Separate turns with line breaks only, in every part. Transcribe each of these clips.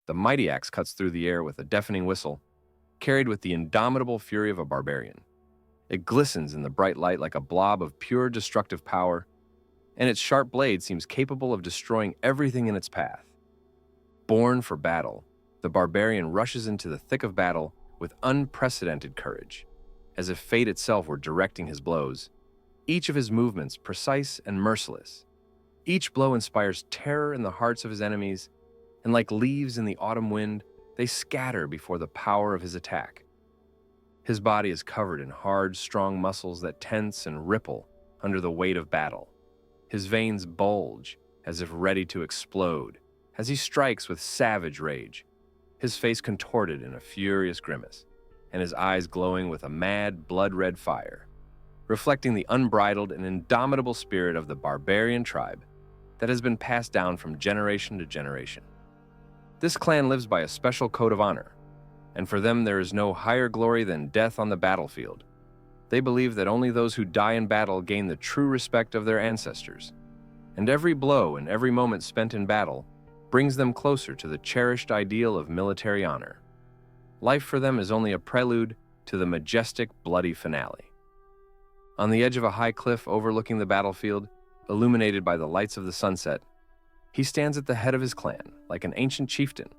The mighty axe cuts through the air with a deafening whistle, carried with the indomitable fury of a barbarian. It glistens in the bright light like a blob of pure destructive power, and its sharp blade seems capable of destroying everything in its path. Born for battle, the barbarian rushes into the thick of battle with unprecedented courage, as if fate itself were directing his blows, each of his movements precise and merciless. Each blow inspires terror in the hearts of his enemies, and like leaves in the autumn wind, they scatter before the power of his attack. His body is covered in hard, strong muscles that tense and ripple under the weight of battle. His veins bulge as if ready to explode as he strikes with savage rage, his face contorted in a furious grimace, and his eyes glowing with a mad, blood-red fire, reflecting the unbridled and indomitable spirit of the barbarian tribe that has been passed down from generation to generation. This clan lives by a special code of honor, and for them there is no higher glory than death on the battlefield. They believe that only those who die in battle gain the true respect of their ancestors, and every blow and every moment spent in battle brings them closer to the cherished ideal of military honor. Life for them is only a prelude to the majestic, bloody finale. On the edge of a high cliff overlooking the battlefield, illuminated by the lights of the sunset, he stands at the head of his clan, like an ancient chieftain,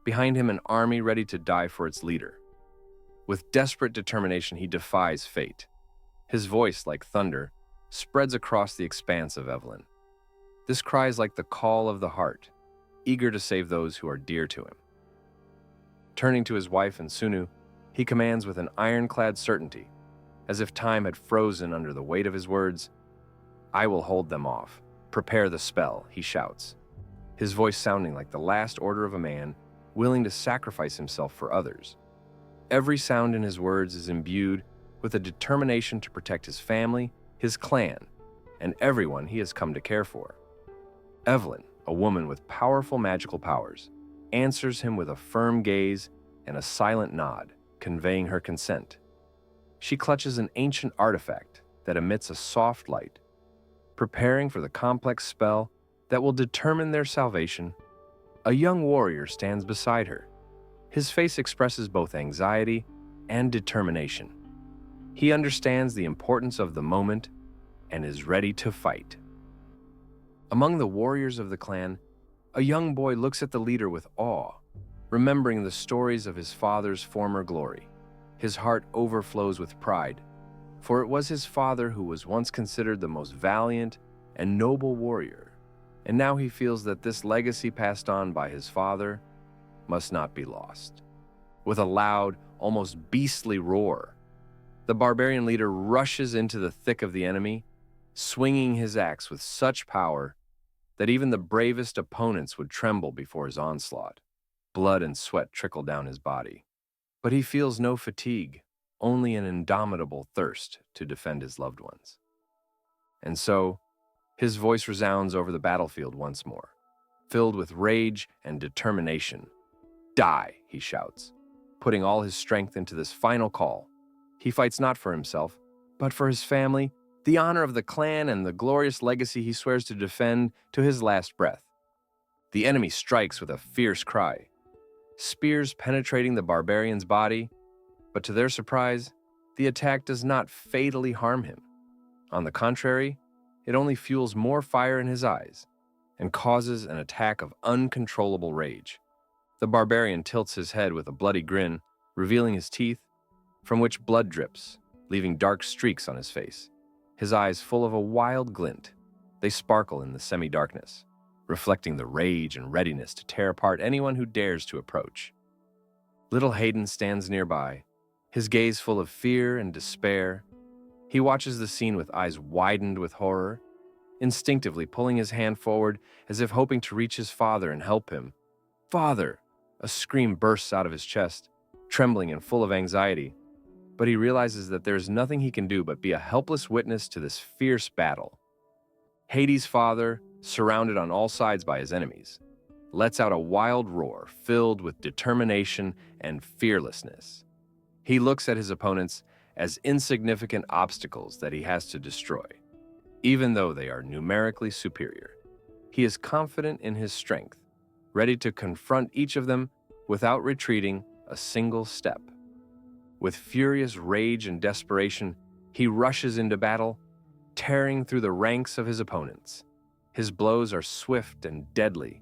behind him an army ready to die for its leader. With desperate determination, he defies fate. His voice, like thunder, spreads across the expanse of Evelyn. This cry is like the call of the heart, eager to save those who are dear to him. Turning to his wife and Sunu, he commands with an ironclad certainty, as if time had frozen under the weight of his words, "I will hold them off. Prepare the spell," he shouts, his voice sounding like the last order of a man willing to sacrifice himself for others. Every sound in his words is imbued with a determination to protect his family, his clan, and everyone he has come to care for. Evelyn, a woman with powerful magical powers, answers him with a firm gaze and a silent nod, conveying her consent. She clutches an ancient artifact that emits a soft light, preparing for the complex spell that will determine their salvation. A young warrior stands beside her. His face expresses both anxiety and determination. He understands the importance of the moment and is ready to fight. Among the warriors of the clan, a young boy looks at the leader with awe, remembering the stories of his father's former glory. His heart overflows with pride, for it was his father who was once considered the most valiant and noble warrior, and now he feels that this legacy passed on by his father must not be lost. With a loud, almost beastly roar, the barbarian leader rushes into the thick of the enemy, swinging his axe with such power that even the bravest opponents would tremble before his onslaught. Blood and sweat trickle down his body, but he feels no fatigue, only an indomitable thirst to defend his loved ones. And so, his voice resounds over the battlefield once more, filled with rage and determination. "Die," he shouts, putting all his strength into this final call. He fights not for himself, but for his family, the honor of the clan, and the glorious legacy he swears to defend to his last breath. The enemy strikes with a fierce cry, spears penetrating the barbarian's body, but to their surprise, the attack does not fatally harm him. On the contrary, it only fuels more fire in his eyes and causes an attack of uncontrollable rage. The barbarian tilts his head with a bloody grin, revealing his teeth, from which blood drips, leaving dark streaks on his face. His eyes full of a wild glint. They sparkle in the semi-darkness, reflecting the rage and readiness to tear apart anyone who dares to approach. Little Hayden stands nearby, his gaze full of fear and despair. He watches the scene with eyes widened with horror, instinctively pulling his hand forward as if hoping to reach his father and help him. "Father!" A scream bursts out of his chest, trembling and full of anxiety. But he realizes that there is nothing he can do but be a helpless witness to this fierce battle. Hades' father, surrounded on all sides by his enemies, lets out a wild roar filled with determination and fearlessness. He looks at his opponents as insignificant obstacles that he has to destroy, even though they are numerically superior. He is confident in his strength, ready to confront each of them without retreating a single step. With furious rage and desperation, he rushes into battle, tearing through the ranks of his opponents. His blows are swift and deadly.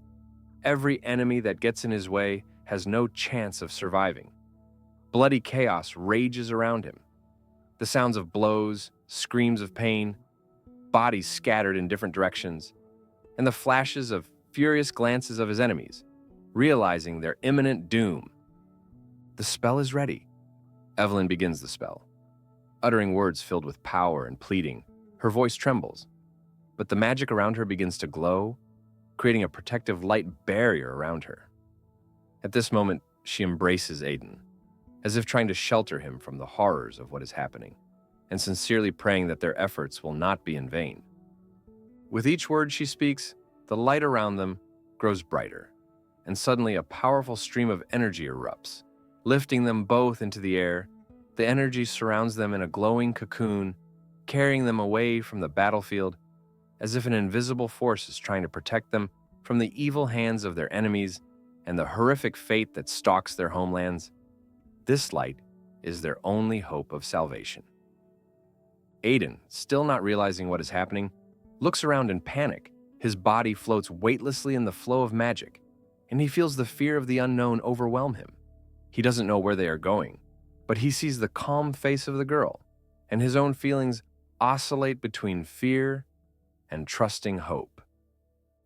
Every enemy that gets in his way has no chance of surviving. Bloody chaos rages around him. The sounds of blows, screams of pain, bodies scattered in different directions, and the flashes of furious glances of his enemies, realizing their imminent doom. The spell is ready. Evelyn begins the spell. Uttering words filled with power and pleading, her voice trembles, but the magic around her begins to glow, creating a protective light barrier around her. At this moment, she embraces Aiden, as if trying to shelter him from the horrors of what is happening, and sincerely praying that their efforts will not be in vain. With each word she speaks, the light around them grows brighter, and suddenly a powerful stream of energy erupts, lifting them both into the air. The energy surrounds them in a glowing cocoon, carrying them away from the battlefield, as if an invisible force is trying to protect them from the evil hands of their enemies and the horrific fate that stalks their homelands. This light is their only hope of salvation. Aiden, still not realizing what is happening, looks around in panic. His body floats weightlessly in the flow of magic, and he feels the fear of the unknown overwhelm him. He doesn't know where they are going, but he sees the calm face of the girl, and his own feelings oscillate between fear and trusting hope.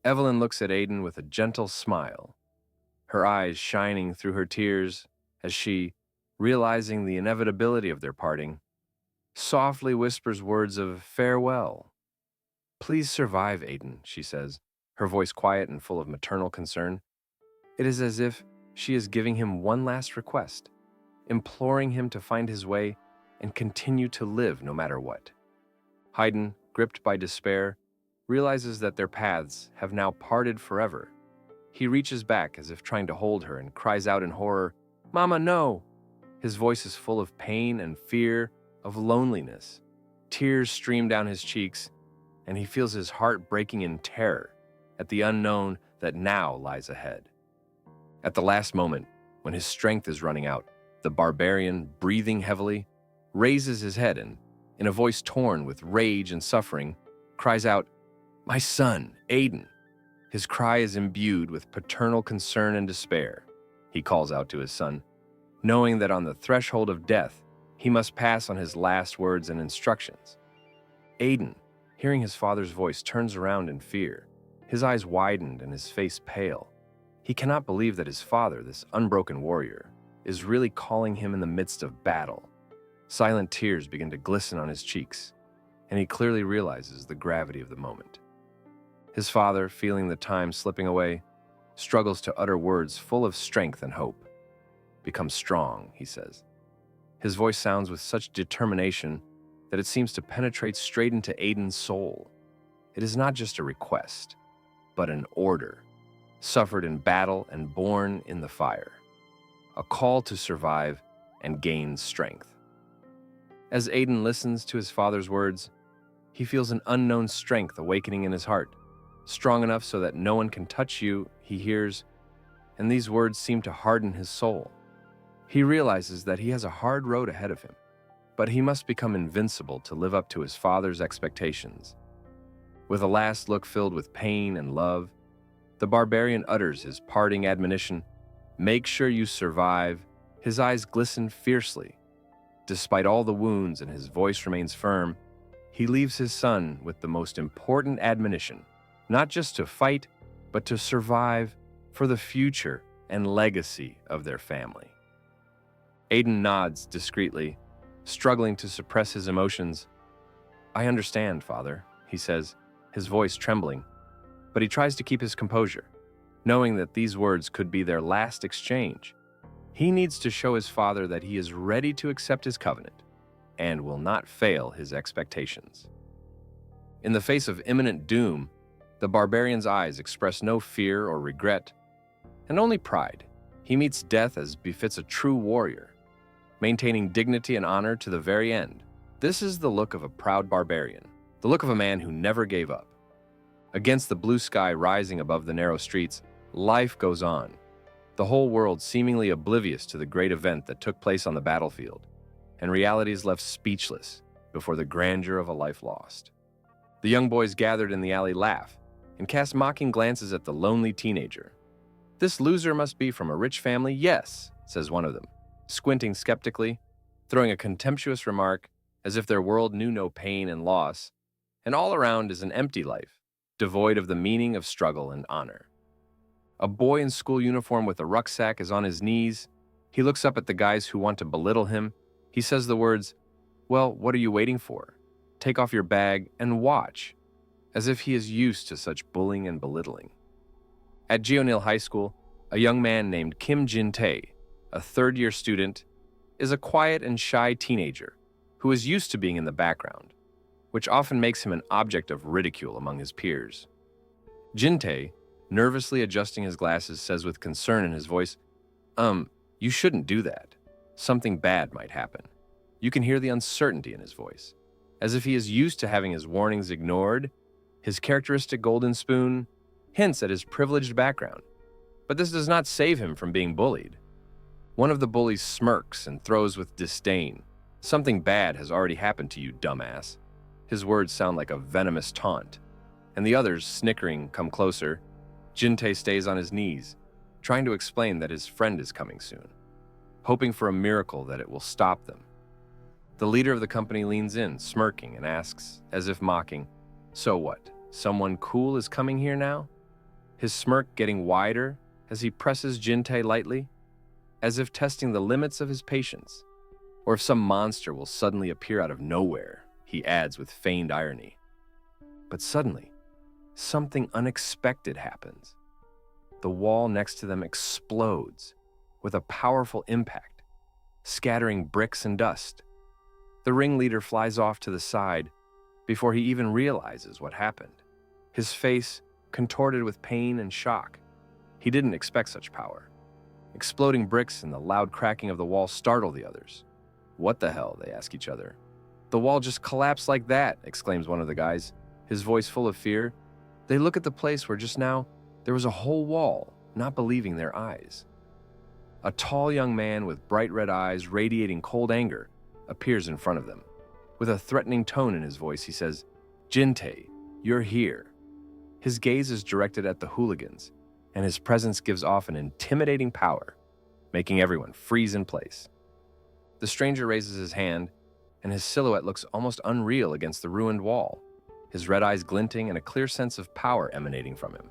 Evelyn looks at Aiden with a gentle smile, her eyes shining through her tears as she, realizing the inevitability of their parting, softly whispers words of farewell. "Please survive, Aiden," she says, her voice quiet and full of maternal concern. It is as if she is giving him one last request, imploring him to find his way and continue to live no matter what. Haydn, gripped by despair, realizes that their paths have now parted forever. He reaches back as if trying to hold her and cries out in horror, "Mama, no!" His voice is full of pain and fear, of loneliness. Tears stream down his cheeks, and he feels his heart breaking in terror at the unknown that now lies ahead. At the last moment, when his strength is running out, the barbarian, breathing heavily, raises his head and, in a voice torn with rage and suffering, cries out, "My son, Aiden." His cry is imbued with paternal concern and despair. He calls out to his son, knowing that on the threshold of death, he must pass on his last words and instructions. Aiden, hearing his father's voice, turns around in fear, his eyes widened and his face pale. He cannot believe that his father, this unbroken warrior, is really calling him in the midst of battle. Silent tears begin to glisten on his cheeks, and he clearly realizes the gravity of the moment. His father, feeling the time slipping away, struggles to utter words full of strength and hope. "Become strong," he says. His voice sounds with such determination that it seems to penetrate straight into Aiden's soul. It is not just a request, but an order, suffered in battle and born in the fire. A call to survive and gain strength. As Aiden listens to his father's words, he feels an unknown strength awakening in his heart, strong enough so that no one can touch you, he hears, and these words seem to harden his soul. He realizes that he has a hard road ahead of him, but he must become invincible to live up to his father's expectations. With a last look filled with pain and love, the barbarian utters his parting admonition, "Make sure you survive." His eyes glisten fiercely. Despite all the wounds and his voice remains firm, he leaves his son with the most important admonition, not just to fight, but to survive for the future and legacy of their family. Aiden nods discreetly, struggling to suppress his emotions. "I understand, Father," he says, his voice trembling, but he tries to keep his composure, knowing that these words could be their last exchange. He needs to show his father that he is ready to accept his covenant and will not fail his expectations. In the face of imminent doom, the barbarian's eyes express no fear or regret, and only pride. He meets death as befits a true warrior, maintaining dignity and honor to the very end. This is the look of a proud barbarian, the look of a man who never gave up. Against the blue sky rising above the narrow streets, Life goes on, the whole world seemingly oblivious to the great event that took place on the battlefield, and reality is left speechless before the grandeur of a life lost. The young boys gathered in the alley laugh and cast mocking glances at the lonely teenager. "This loser must be from a rich family, yes," says one of them, squinting skeptically, throwing a contemptuous remark as if their world knew no pain and loss, and all around is an empty life, devoid of the meaning of struggle and honor. A boy in school uniform with a rucksack is on his knees. He looks up at the guys who want to belittle him. He says the words, "Well, what are you waiting for? Take off your bag and watch," as if he is used to such bullying and belittling. At Jeonil High School, a young man named Kim Jung, a third-year student, is a quiet and shy teenager who is used to being in the background, which often makes him an object of ridicule among his peers. Jinte, nervously adjusting his glasses, says with concern in his voice, "You shouldn't do that. Something bad might happen." You can hear the uncertainty in his voice, as if he is used to having his warnings ignored. His characteristic golden spoon hints at his privileged background, but this does not save him from being bullied. One of the bullies smirks and throws with disdain, "Something bad has already happened to you, dumbass." His words sound like a venomous taunt, and the others, snickering, come closer. Jinte stays on his knees, trying to explain that his friend is coming soon, hoping for a miracle that it will stop them. The leader of the company leans in, smirking, and asks, as if mocking, "So what? Someone cool is coming here now?" His smirk getting wider as he presses Jinte lightly, as if testing the limits of his patience, or if some monster will suddenly appear out of nowhere, he adds with feigned irony. But suddenly, something unexpected happens. The wall next to them explodes with a powerful impact, scattering bricks and dust. The ringleader flies off to the side before he even realizes what happened, his face contorted with pain and shock. He didn't expect such power. Exploding bricks and the loud cracking of the wall startle the others. "What the hell?" they ask each other. "The wall just collapsed like that," exclaims one of the guys, his voice full of fear. They look at the place where just now there was a whole wall, not believing their eyes. A tall young man with bright red eyes radiating cold anger appears in front of them. With a threatening tone in his voice, he says, "Jinte, you're here." His gaze is directed at the hooligans, and his presence gives off an intimidating power, making everyone freeze in place. The stranger raises his hand, and his silhouette looks almost unreal against the ruined wall, his red eyes glinting and a clear sense of power emanating from him.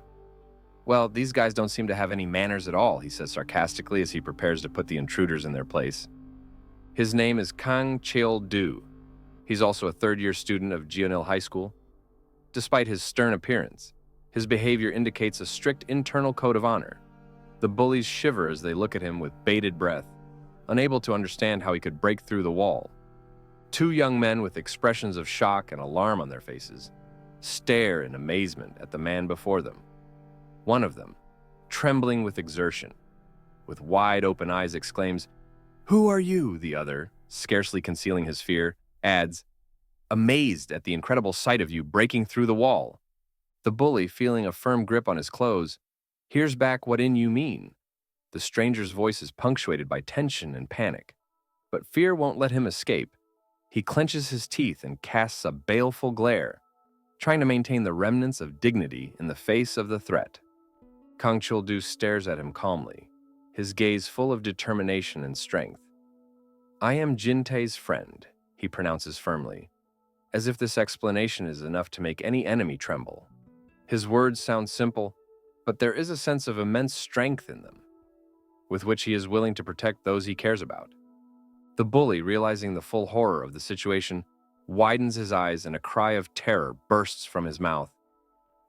"Well, these guys don't seem to have any manners at all," he says sarcastically as he prepares to put the intruders in their place. His name is Kang Cheol-do. He's also a third-year student of Jeonil High School. Despite his stern appearance, his behavior indicates a strict internal code of honor. The bullies shiver as they look at him with bated breath, unable to understand how he could break through the wall. Two young men with expressions of shock and alarm on their faces stare in amazement at the man before them. One of them, trembling with exertion, with wide open eyes, exclaims, "Who are you?" The other, scarcely concealing his fear, adds, "Amazed at the incredible sight of you breaking through the wall." The bully, feeling a firm grip on his clothes, hears back, "What in you mean?" The stranger's voice is punctuated by tension and panic, but fear won't let him escape. He clenches his teeth and casts a baleful glare, trying to maintain the remnants of dignity in the face of the threat. Kang Cheol-do stares at him calmly, his gaze full of determination and strength. "I am Jintae's friend," he pronounces firmly, as if this explanation is enough to make any enemy tremble. His words sound simple, but there is a sense of immense strength in them, with which he is willing to protect those he cares about. The bully, realizing the full horror of the situation, widens his eyes and a cry of terror bursts from his mouth.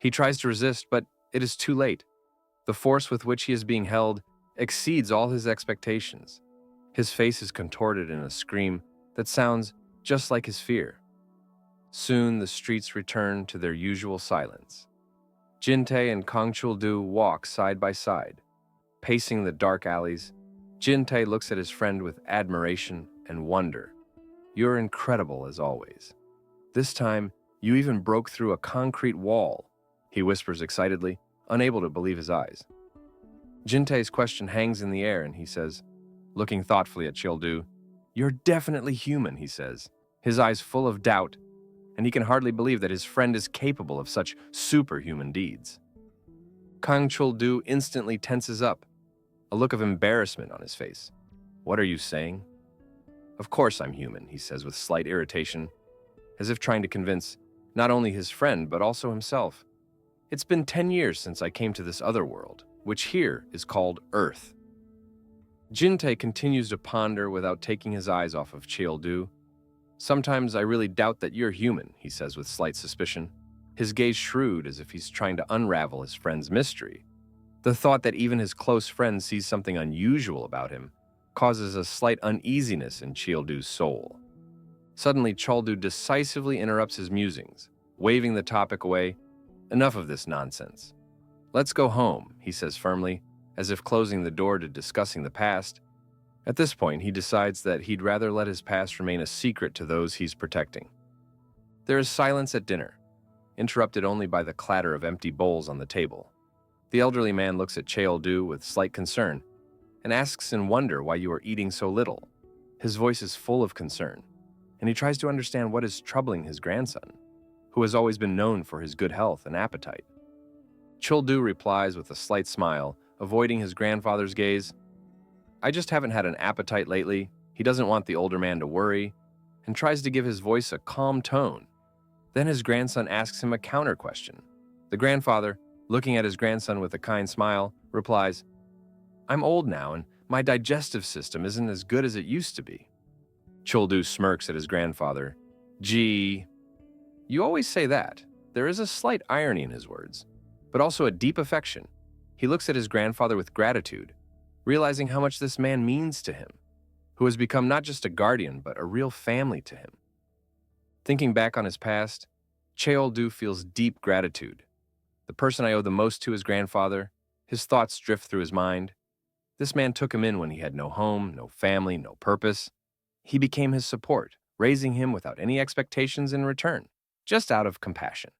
He tries to resist, but it is too late. The force with which he is being held exceeds all his expectations. His face is contorted in a scream that sounds just like his fear. Soon the streets return to their usual silence. Jinte and Kang Cheol-do walk side by side. Pacing the dark alleys, Jinte looks at his friend with admiration and wonder. "You're incredible as always. This time, you even broke through a concrete wall," he whispers excitedly, unable to believe his eyes. Jintai's question hangs in the air and he says, looking thoughtfully at Cheol-du, "You're definitely human," he says, his eyes full of doubt, and he can hardly believe that his friend is capable of such superhuman deeds. Kang Cheol-du instantly tenses up, a look of embarrassment on his face. "What are you saying?" "Of course I'm human," he says with slight irritation, as if trying to convince not only his friend but also himself. "It's been 10 years since I came to this other world, which here is called Earth." Jintae continues to ponder without taking his eyes off of Cheol-du. "Sometimes I really doubt that you're human," he says with slight suspicion, his gaze shrewd as if he's trying to unravel his friend's mystery. The thought that even his close friend sees something unusual about him causes a slight uneasiness in Cheol-du's soul. Suddenly, Cheol-du decisively interrupts his musings, waving the topic away. "Enough of this nonsense. Let's go home," he says firmly, as if closing the door to discussing the past. At this point, he decides that he'd rather let his past remain a secret to those he's protecting. There is silence at dinner, interrupted only by the clatter of empty bowls on the table. The elderly man looks at Cheol-du with slight concern and asks in wonder why you are eating so little. His voice is full of concern, and he tries to understand what is troubling his grandson, who has always been known for his good health and appetite. Cheol-du replies with a slight smile, avoiding his grandfather's gaze. "I just haven't had an appetite lately." He doesn't want the older man to worry and tries to give his voice a calm tone. Then his grandson asks him a counter question. The grandfather, looking at his grandson with a kind smile, replies, "I'm old now and my digestive system isn't as good as it used to be." Cheol-du smirks at his grandfather. "Gee, you always say that." There is a slight irony in his words, but also a deep affection. He looks at his grandfather with gratitude, realizing how much this man means to him, who has become not just a guardian, but a real family to him. Thinking back on his past, Cheol-du feels deep gratitude. The person I owe the most to is grandfather. His thoughts drift through his mind. This man took him in when he had no home, no family, no purpose. He became his support, raising him without any expectations in return, just out of compassion.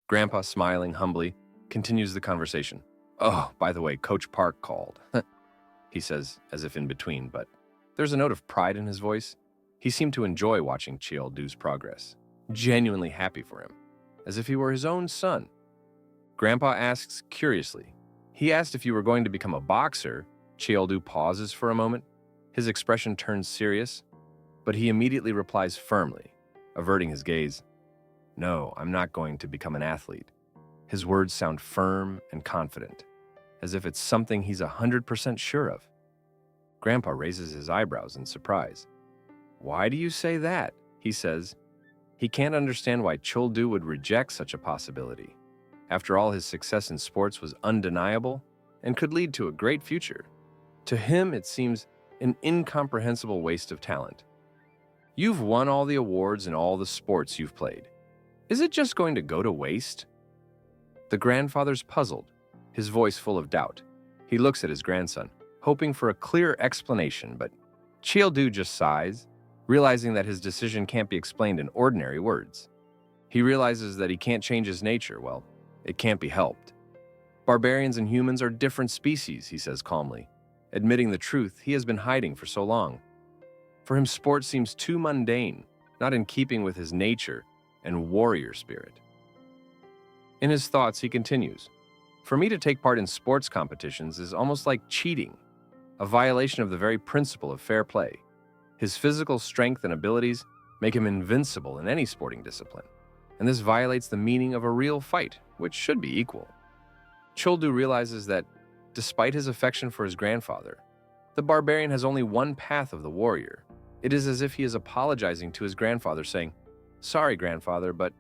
Grandpa, smiling humbly, continues the conversation. "Oh, by the way, Coach Park called," he says, as if in between, but there's a note of pride in his voice. He seemed to enjoy watching Cheol-du's progress, genuinely happy for him, as if he were his own son. Grandpa asks curiously, "He asked if you were going to become a boxer." Cheol-du pauses for a moment. His expression turns serious, but he immediately replies firmly, averting his gaze, "No, I'm not going to become an athlete." His words sound firm and confident, as if it's something he's 100% sure of. Grandpa raises his eyebrows in surprise. "Why do you say that?" he says. He can't understand why Cheol-du would reject such a possibility. After all, his success in sports was undeniable and could lead to a great future. To him, it seems an incomprehensible waste of talent. "You've won all the awards in all the sports you've played. Is it just going to go to waste?" The grandfather's puzzled, his voice full of doubt. He looks at his grandson, hoping for a clear explanation, but Cheol-du just sighs, realizing that his decision can't be explained in ordinary words. He realizes that he can't change his nature. Well, it can't be helped. "Barbarians and humans are different species," he says calmly, admitting the truth he has been hiding for so long. For him, sport seems too mundane, not in keeping with his nature and warrior spirit. In his thoughts, he continues, "For me to take part in sports competitions is almost like cheating, a violation of the very principle of fair play. His physical strength and abilities make him invincible in any sporting discipline, and this violates the meaning of a real fight, which should be equal." Cheol-du realizes that, despite his affection for his grandfather, the barbarian has only one path of the warrior. It is as if he is apologizing to his grandfather, saying, "Sorry, grandfather, but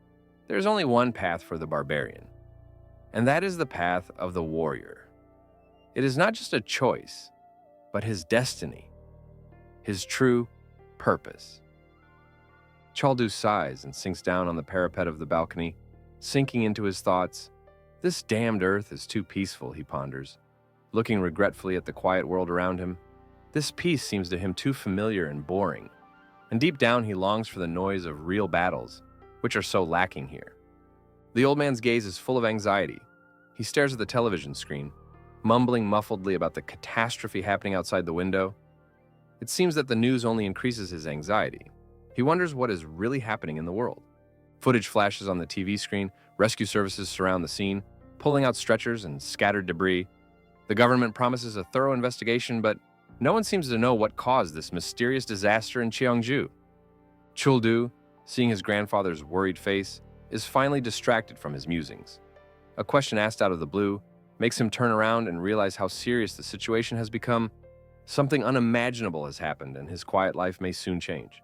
there's only one path for the barbarian, and that is the path of the warrior. It is not just a choice, but his destiny, his true purpose." Cheol-du sighs and sinks down on the parapet of the balcony, sinking into his thoughts. This damned earth is too peaceful, he ponders, looking regretfully at the quiet world around him. This peace seems to him too familiar and boring, and deep down he longs for the noise of real battles, which are so lacking here. The old man's gaze is full of anxiety. He stares at the television screen, mumbling muffledly about the catastrophe happening outside the window. It seems that the news only increases his anxiety. He wonders what is really happening in the world. Footage flashes on the TV screen, rescue services surround the scene, pulling out stretchers and scattered debris. The government promises a thorough investigation, but no one seems to know what caused this mysterious disaster in Cheongju. Chul-du, seeing his grandfather's worried face, is finally distracted from his musings. A question asked out of the blue makes him turn around and realize how serious the situation has become. Something unimaginable has happened, and his quiet life may soon change.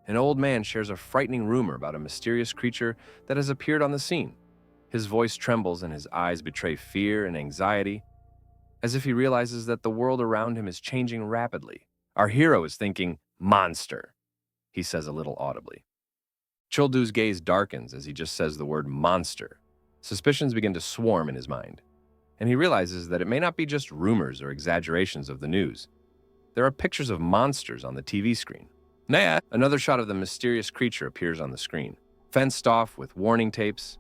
An old man shares a frightening rumor about a mysterious creature that has appeared on the scene. His voice trembles and his eyes betray fear and anxiety, as if he realizes that the world around him is changing rapidly. Our hero is thinking, "Monster," he says a little audibly. Chuldu's gaze darkens as he just says the word monster. Suspicions begin to swarm in his mind, and he realizes that it may not be just rumors or exaggerations of the news. There are pictures of monsters on the TV screen. Naya! Another shot of the mysterious creature appears on the screen, fenced off with warning tapes.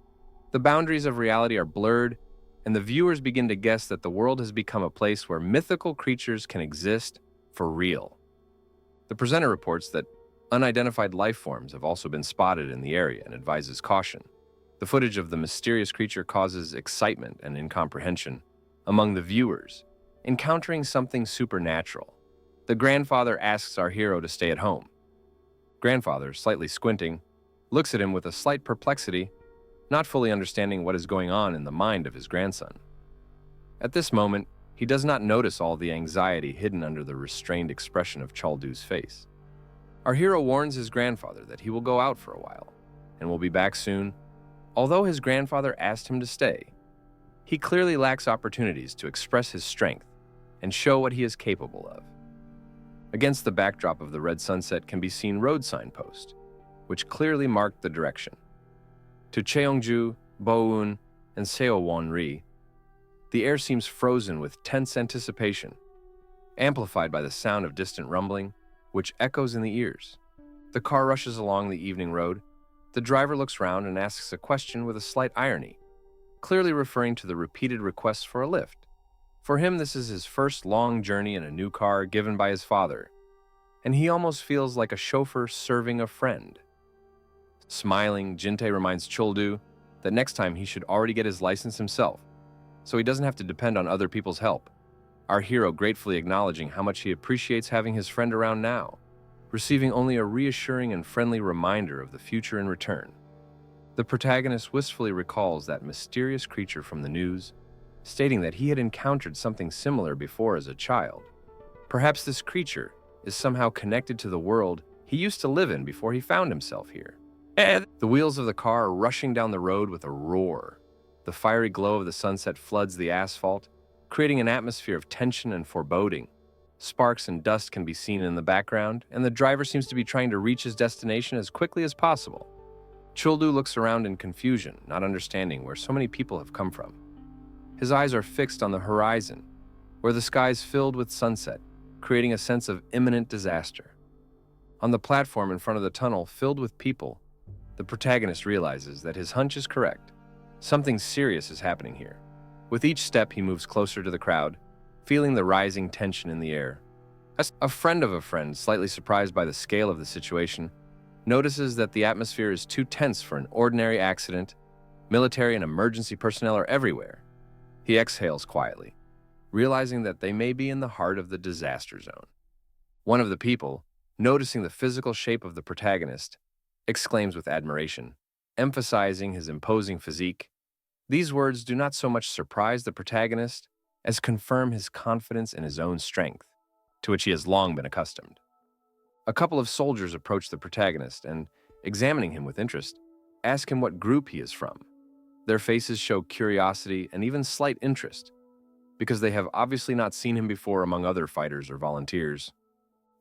The boundaries of reality are blurred, and the viewers begin to guess that the world has become a place where mythical creatures can exist for real. The presenter reports that unidentified life forms have also been spotted in the area and advises caution. The footage of the mysterious creature causes excitement and incomprehension among the viewers, encountering something supernatural. The grandfather asks our hero to stay at home. Grandfather, slightly squinting, looks at him with a slight perplexity, not fully understanding what is going on in the mind of his grandson. At this moment, he does not notice all the anxiety hidden under the restrained expression of Chuldu's face. Our hero warns his grandfather that he will go out for a while and will be back soon. Although his grandfather asked him to stay, he clearly lacks opportunities to express his strength and show what he is capable of. Against the backdrop of the red sunset can be seen road signposts, which clearly mark the direction. To Cheongju, Boeun, and Seowon-ri, the air seems frozen with tense anticipation, amplified by the sound of distant rumbling, which echoes in the ears. The car rushes along the evening road. The driver looks round and asks a question with a slight irony, clearly referring to the repeated requests for a lift. For him, this is his first long journey in a new car given by his father, and he almost feels like a chauffeur serving a friend. Smiling, Jinte reminds Chuldu that next time he should already get his license himself, so he doesn't have to depend on other people's help. Our hero gratefully acknowledging how much he appreciates having his friend around now, receiving only a reassuring and friendly reminder of the future in return. The protagonist wistfully recalls that mysterious creature from the news, stating that he had encountered something similar before as a child. Perhaps this creature is somehow connected to the world he used to live in before he found himself here. The wheels of the car are rushing down the road with a roar. The fiery glow of the sunset floods the asphalt, creating an atmosphere of tension and foreboding. Sparks and dust can be seen in the background, and the driver seems to be trying to reach his destination as quickly as possible. Chuldu looks around in confusion, not understanding where so many people have come from. His eyes are fixed on the horizon, where the sky is filled with sunset, creating a sense of imminent disaster. On the platform in front of the tunnel filled with people, the protagonist realizes that his hunch is correct. Something serious is happening here. With each step, he moves closer to the crowd, feeling the rising tension in the air. A friend of a friend, slightly surprised by the scale of the situation, notices that the atmosphere is too tense for an ordinary accident. Military and emergency personnel are everywhere. He exhales quietly, realizing that they may be in the heart of the disaster zone. One of the people, noticing the physical shape of the protagonist, exclaims with admiration, emphasizing his imposing physique. These words do not so much surprise the protagonist as confirm his confidence in his own strength, to which he has long been accustomed. A couple of soldiers approach the protagonist and, examining him with interest, ask him what group he is from. Their faces show curiosity and even slight interest, because they have obviously not seen him before among other fighters or volunteers.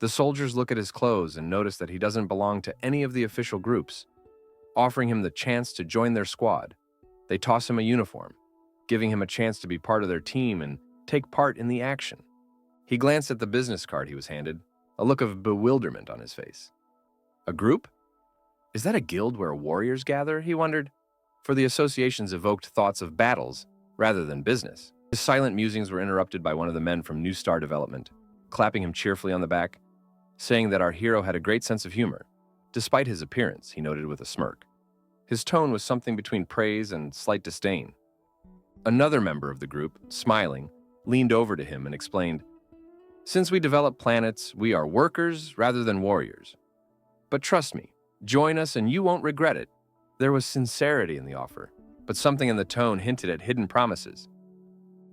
The soldiers look at his clothes and notice that he doesn't belong to any of the official groups. Offering him the chance to join their squad, they toss him a uniform, giving him a chance to be part of their team and take part in the action. He glanced at the business card he was handed, a look of bewilderment on his face. A group? Is that a guild where warriors gather? He wondered, for the associations evoked thoughts of battles rather than business. His silent musings were interrupted by one of the men from New Star Development, clapping him cheerfully on the back, saying that our hero had a great sense of humor, despite his appearance, he noted with a smirk. His tone was something between praise and slight disdain. Another member of the group, smiling, leaned over to him and explained, "Since we develop planets, we are workers rather than warriors. But trust me, join us and you won't regret it." There was sincerity in the offer, but something in the tone hinted at hidden promises.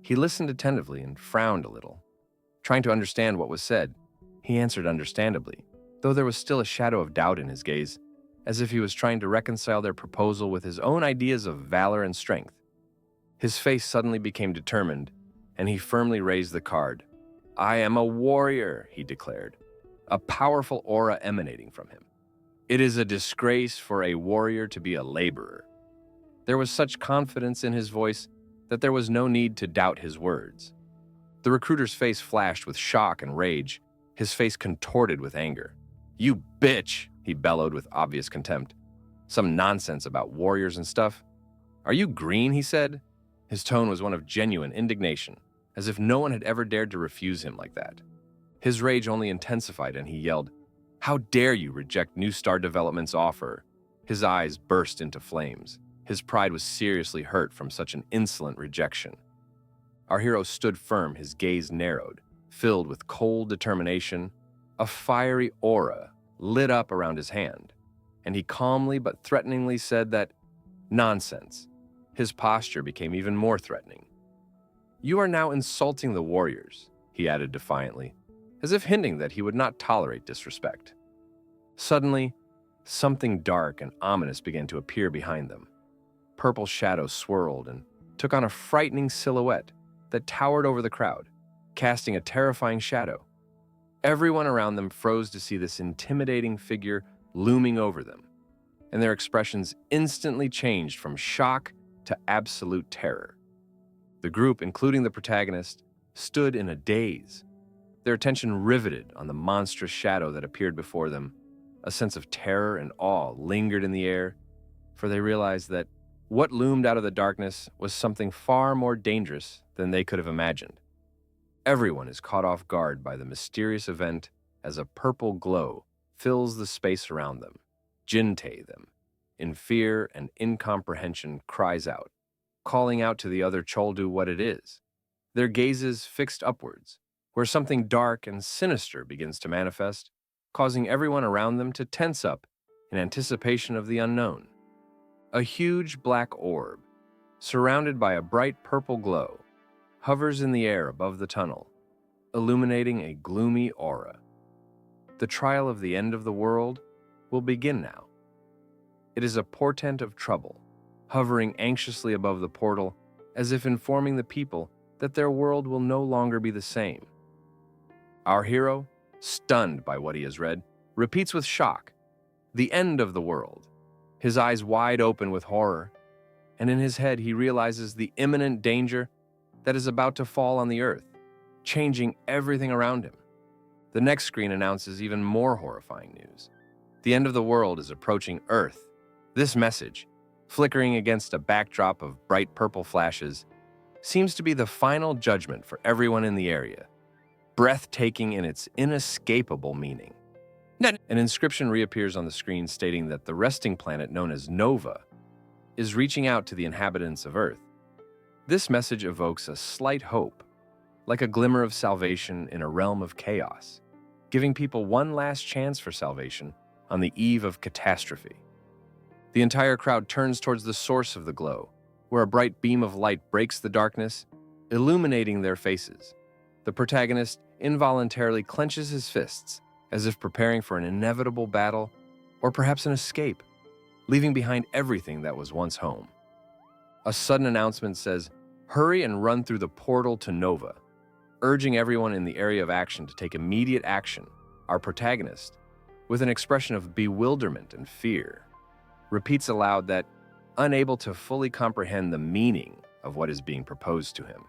He listened attentively and frowned a little. Trying to understand what was said, he answered understandably, though there was still a shadow of doubt in his gaze, as if he was trying to reconcile their proposal with his own ideas of valor and strength. His face suddenly became determined, and he firmly raised the card. "I am a warrior," he declared, a powerful aura emanating from him. "It is a disgrace for a warrior to be a laborer." There was such confidence in his voice that there was no need to doubt his words. The recruiter's face flashed with shock and rage, his face contorted with anger. "You bitch!" he bellowed with obvious contempt. "Some nonsense about warriors and stuff. Are you green?" he said. His tone was one of genuine indignation, as if no one had ever dared to refuse him like that. His rage only intensified and he yelled, "How dare you reject New Star Development's offer?" His eyes burst into flames. His pride was seriously hurt from such an insolent rejection. Our hero stood firm, his gaze narrowed, filled with cold determination. A fiery aura lit up around his hand, and he calmly but threateningly said that, "Nonsense." His posture became even more threatening. "You are now insulting the warriors," he added defiantly, as if hinting that he would not tolerate disrespect. Suddenly, something dark and ominous began to appear behind them. Purple shadows swirled and took on a frightening silhouette that towered over the crowd, casting a terrifying shadow. Everyone around them froze to see this intimidating figure looming over them, and their expressions instantly changed from shock to absolute terror. The group, including the protagonist, stood in a daze, their attention riveted on the monstrous shadow that appeared before them. A sense of terror and awe lingered in the air, for they realized that what loomed out of the darkness was something far more dangerous than they could have imagined. Everyone is caught off guard by the mysterious event as a purple glow fills the space around them. Jin-tae them, in fear and incomprehension, cries out, calling out to the other Choldu what it is. Their gazes fixed upwards, where something dark and sinister begins to manifest, causing everyone around them to tense up in anticipation of the unknown. A huge black orb, surrounded by a bright purple glow, hovers in the air above the tunnel, illuminating a gloomy aura. The trial of the end of the world will begin now. It is a portent of trouble, hovering anxiously above the portal, as if informing the people that their world will no longer be the same. Our hero, stunned by what he has read, repeats with shock, "The end of the world," his eyes wide open with horror, and in his head he realizes the imminent danger that is about to fall on the earth, changing everything around him. The next screen announces even more horrifying news. The end of the world is approaching Earth. This message, flickering against a backdrop of bright purple flashes, seems to be the final judgment for everyone in the area, breathtaking in its inescapable meaning. An inscription reappears on the screen stating that the resting planet known as Nova is reaching out to the inhabitants of Earth. This message evokes a slight hope, like a glimmer of salvation in a realm of chaos, giving people one last chance for salvation on the eve of catastrophe. The entire crowd turns towards the source of the glow, where a bright beam of light breaks the darkness, illuminating their faces. The protagonist involuntarily clenches his fists, as if preparing for an inevitable battle, or perhaps an escape, leaving behind everything that was once home. A sudden announcement says, "Hurry and run through the portal to Nova," urging everyone in the area of action to take immediate action. Our protagonist, with an expression of bewilderment and fear, repeats aloud that, unable to fully comprehend the meaning of what is being proposed to him.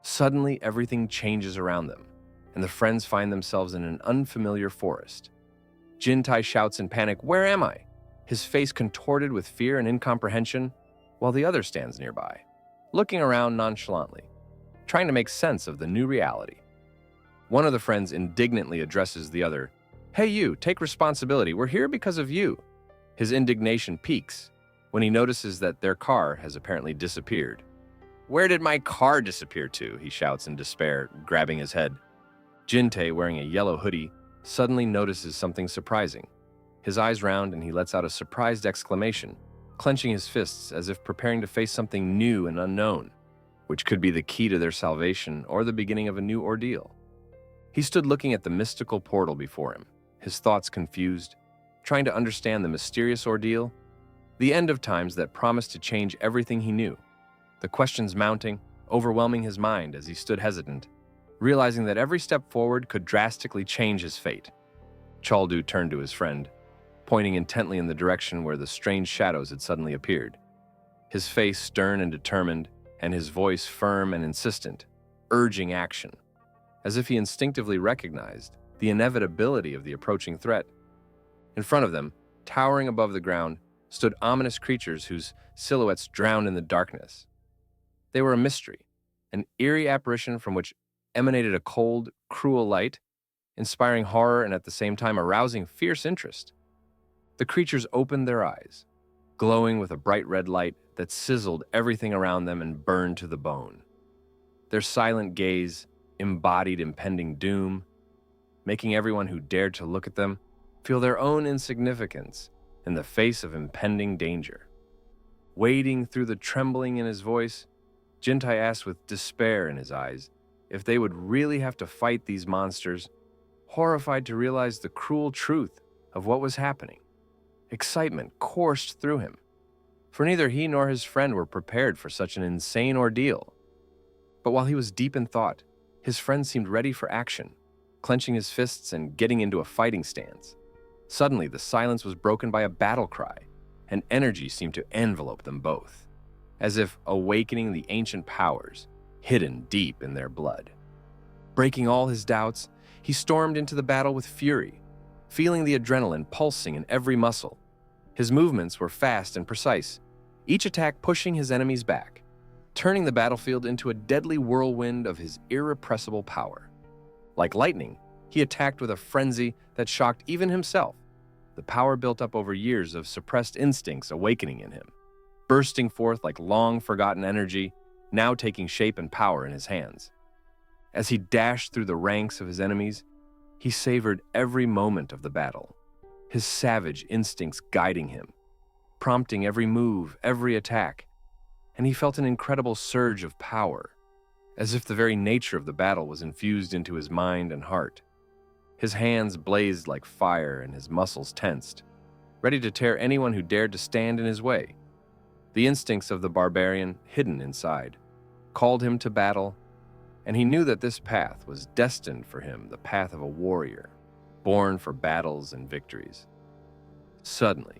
Suddenly, everything changes around them, and the friends find themselves in an unfamiliar forest. Jin-tae shouts in panic, "Where am I?" his face contorted with fear and incomprehension, while the other stands nearby, looking around nonchalantly, trying to make sense of the new reality. One of the friends indignantly addresses the other. "Hey you, take responsibility. We're here because of you." His indignation peaks when he notices that their car has apparently disappeared. "Where did my car disappear to?" he shouts in despair, grabbing his head. Jin-tae, wearing a yellow hoodie, suddenly notices something surprising. His eyes round and he lets out a surprised exclamation, clenching his fists as if preparing to face something new and unknown, which could be the key to their salvation or the beginning of a new ordeal. He stood looking at the mystical portal before him, his thoughts confused, trying to understand the mysterious ordeal, the end of times that promised to change everything he knew. The questions mounting, overwhelming his mind as he stood hesitant, realizing that every step forward could drastically change his fate. Chaldu turned to his friend, pointing intently in the direction where the strange shadows had suddenly appeared. His face stern and determined, and his voice firm and insistent, urging action, as if he instinctively recognized the inevitability of the approaching threat. In front of them, towering above the ground, stood ominous creatures whose silhouettes drowned in the darkness. They were a mystery, an eerie apparition from which emanated a cold, cruel light, inspiring horror and at the same time arousing fierce interest. The creatures opened their eyes, glowing with a bright red light that sizzled everything around them and burned to the bone. Their silent gaze embodied impending doom, making everyone who dared to look at them feel their own insignificance in the face of impending danger. Wading through the trembling in his voice, Jin-tae asked with despair in his eyes if they would really have to fight these monsters, horrified to realize the cruel truth of what was happening. Excitement coursed through him, for neither he nor his friend were prepared for such an insane ordeal. But while he was deep in thought, his friend seemed ready for action, clenching his fists and getting into a fighting stance. Suddenly, the silence was broken by a battle cry, and energy seemed to envelope them both, as if awakening the ancient powers hidden deep in their blood. Breaking all his doubts, he stormed into the battle with fury, feeling the adrenaline pulsing in every muscle. His movements were fast and precise, each attack pushing his enemies back, turning the battlefield into a deadly whirlwind of his irrepressible power. Like lightning, he attacked with a frenzy that shocked even himself, the power built up over years of suppressed instincts awakening in him, bursting forth like long-forgotten energy, now taking shape and power in his hands. As he dashed through the ranks of his enemies, he savored every moment of the battle, his savage instincts guiding him, prompting every move, every attack, and he felt an incredible surge of power, as if the very nature of the battle was infused into his mind and heart. His hands blazed like fire and his muscles tensed, ready to tear anyone who dared to stand in his way. The instincts of the barbarian, hidden inside, called him to battle, and he knew that this path was destined for him, the path of a warrior, born for battles and victories. Suddenly,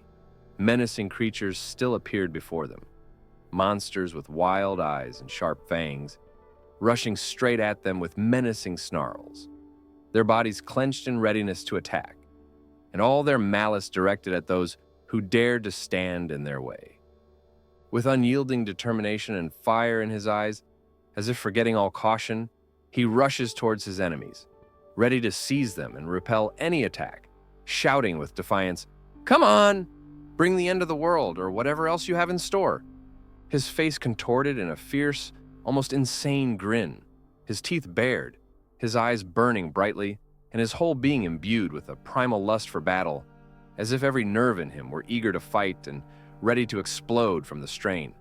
menacing creatures still appeared before them, monsters with wild eyes and sharp fangs, rushing straight at them with menacing snarls, their bodies clenched in readiness to attack, and all their malice directed at those who dared to stand in their way. With unyielding determination and fire in his eyes, as if forgetting all caution, he rushes towards his enemies, ready to seize them and repel any attack, shouting with defiance, "Come on! Bring the end of the world or whatever else you have in store." His face contorted in a fierce, almost insane grin, his teeth bared, his eyes burning brightly, and his whole being imbued with a primal lust for battle, as if every nerve in him were eager to fight and ready to explode from the strain.